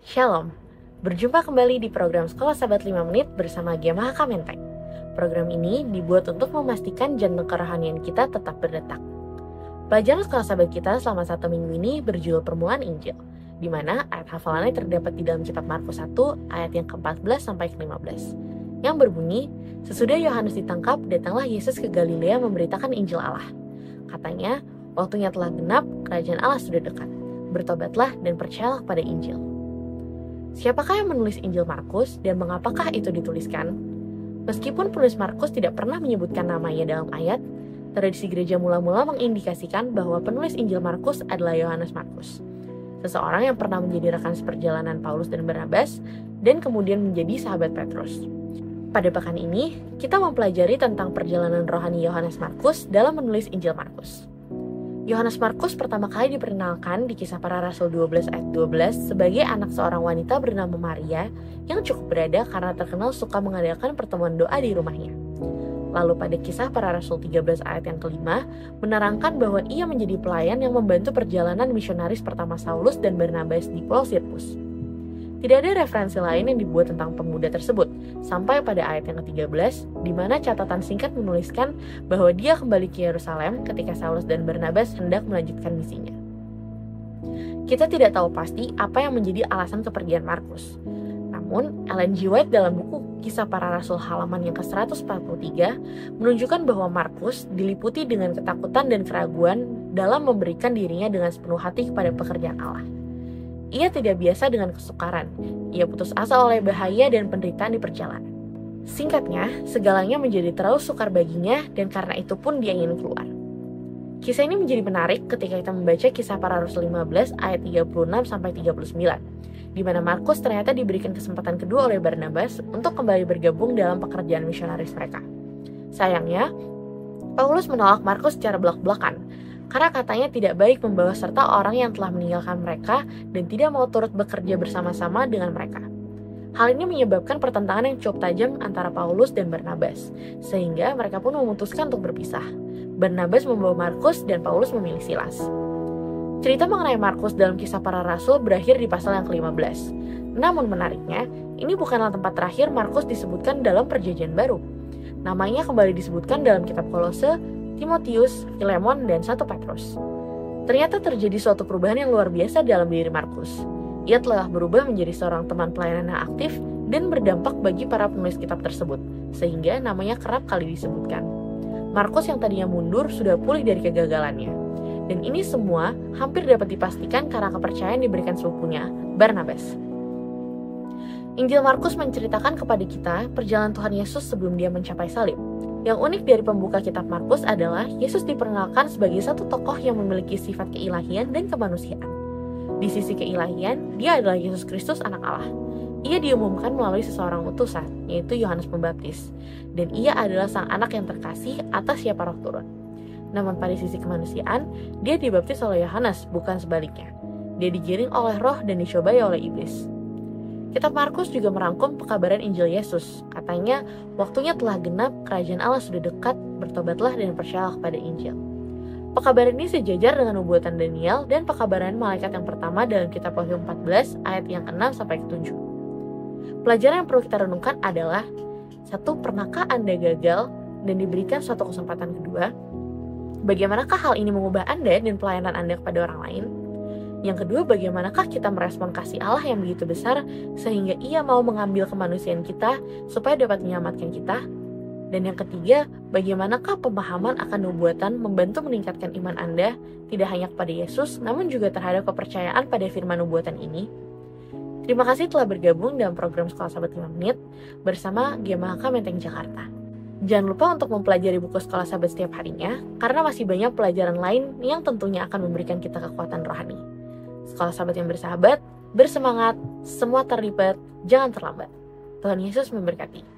Shalom, berjumpa kembali di program Sekolah Sahabat 5 Menit bersama Gemahaka Menteng. Program ini dibuat untuk memastikan jantung kerohanian kita tetap berdetak. Pelajaran Sekolah Sahabat kita selama 1 minggu ini berjudul Permulaan Injil, di mana ayat hafalannya terdapat di dalam kitab Markus 1 ayat yang ke-14 sampai ke-15, yang berbunyi, sesudah Yohanes ditangkap, datanglah Yesus ke Galilea memberitakan Injil Allah. Katanya, waktunya telah genap, kerajaan Allah sudah dekat. Bertobatlah dan percayalah pada Injil. Siapakah yang menulis Injil Markus dan mengapakah itu dituliskan? Meskipun penulis Markus tidak pernah menyebutkan namanya dalam ayat, tradisi gereja mula-mula mengindikasikan bahwa penulis Injil Markus adalah Yohanes Markus, seseorang yang pernah menjadi rekan seperjalanan Paulus dan Barnabas dan kemudian menjadi sahabat Petrus. Pada pekan ini, kita mempelajari tentang perjalanan rohani Yohanes Markus dalam menulis Injil Markus. Yohanes Markus pertama kali diperkenalkan di Kisah Para Rasul 12 ayat 12 sebagai anak seorang wanita bernama Maria yang cukup berada karena terkenal suka mengadakan pertemuan doa di rumahnya. Lalu pada Kisah Para Rasul 13 ayat yang kelima menerangkan bahwa ia menjadi pelayan yang membantu perjalanan misionaris pertama Saulus dan Barnabas di Pulau Sirkus. Tidak ada referensi lain yang dibuat tentang pemuda tersebut, sampai pada ayat yang ke-13, di mana catatan singkat menuliskan bahwa dia kembali ke Yerusalem ketika Saulus dan Barnabas hendak melanjutkan misinya. Kita tidak tahu pasti apa yang menjadi alasan kepergian Markus. Namun, Ellen G. White dalam buku Kisah Para Rasul halaman yang ke-143 menunjukkan bahwa Markus diliputi dengan ketakutan dan keraguan dalam memberikan dirinya dengan sepenuh hati kepada pekerjaan Allah. Ia tidak biasa dengan kesukaran. Ia putus asa oleh bahaya dan penderitaan di perjalanan. Singkatnya, segalanya menjadi terlalu sukar baginya dan karena itu pun dia ingin keluar. Kisah ini menjadi menarik ketika kita membaca Kisah Para Rasul 15 ayat 36-39, di mana Markus ternyata diberikan kesempatan kedua oleh Barnabas untuk kembali bergabung dalam pekerjaan misionaris mereka. Sayangnya, Paulus menolak Markus secara belak-belakan, karena katanya tidak baik membawa serta orang yang telah meninggalkan mereka dan tidak mau turut bekerja bersama-sama dengan mereka. Hal ini menyebabkan pertentangan yang cukup tajam antara Paulus dan Barnabas, sehingga mereka pun memutuskan untuk berpisah. Barnabas membawa Markus dan Paulus memilih Silas. Cerita mengenai Markus dalam Kisah Para Rasul berakhir di pasal yang ke-15. Namun menariknya, ini bukanlah tempat terakhir Markus disebutkan dalam Perjanjian Baru. Namanya kembali disebutkan dalam kitab Kolose, Timotius, Filemon, dan 1 Petrus. Ternyata terjadi suatu perubahan yang luar biasa dalam diri Markus. Ia telah berubah menjadi seorang teman pelayanan yang aktif dan berdampak bagi para penulis kitab tersebut, sehingga namanya kerap kali disebutkan. Markus yang tadinya mundur sudah pulih dari kegagalannya. Dan ini semua hampir dapat dipastikan karena kepercayaan diberikan sepupunya, Barnabas. Injil Markus menceritakan kepada kita perjalanan Tuhan Yesus sebelum dia mencapai salib. Yang unik dari pembuka kitab Markus adalah Yesus diperkenalkan sebagai satu tokoh yang memiliki sifat keilahian dan kemanusiaan. Di sisi keilahian, dia adalah Yesus Kristus anak Allah. Ia diumumkan melalui seseorang utusan, yaitu Yohanes Pembaptis, dan ia adalah sang anak yang terkasih atas siapa Roh turun. Namun pada sisi kemanusiaan, dia dibaptis oleh Yohanes, bukan sebaliknya. Dia digiring oleh Roh dan dicobai oleh iblis. Kitab Markus juga merangkum pekabaran Injil Yesus. Katanya, waktunya telah genap, kerajaan Allah sudah dekat, bertobatlah dan percayalah kepada Injil. Pekabaran ini sejajar dengan nubuatan Daniel dan pekabaran malaikat yang pertama dalam kitab Wahyu 14 ayat yang ke-6 sampai ke-7. Pelajaran yang perlu kita renungkan adalah: 1. Pernahkah Anda gagal dan diberikan suatu kesempatan kedua? Bagaimanakah hal ini mengubah Anda dan pelayanan Anda kepada orang lain? Yang kedua, bagaimanakah kita merespon kasih Allah yang begitu besar sehingga ia mau mengambil kemanusiaan kita supaya dapat menyelamatkan kita? Dan yang ketiga, bagaimanakah pemahaman akan nubuatan membantu meningkatkan iman Anda tidak hanya kepada Yesus namun juga terhadap kepercayaan pada firman nubuatan ini? Terima kasih telah bergabung dalam program Sekolah Sahabat 5 Menit bersama Gemahaka Menteng Jakarta. Jangan lupa untuk mempelajari buku Sekolah Sahabat setiap harinya karena masih banyak pelajaran lain yang tentunya akan memberikan kita kekuatan rohani. Sekolah Sahabat yang bersahabat, bersemangat, semua terlibat, jangan terlambat. Tuhan Yesus memberkati.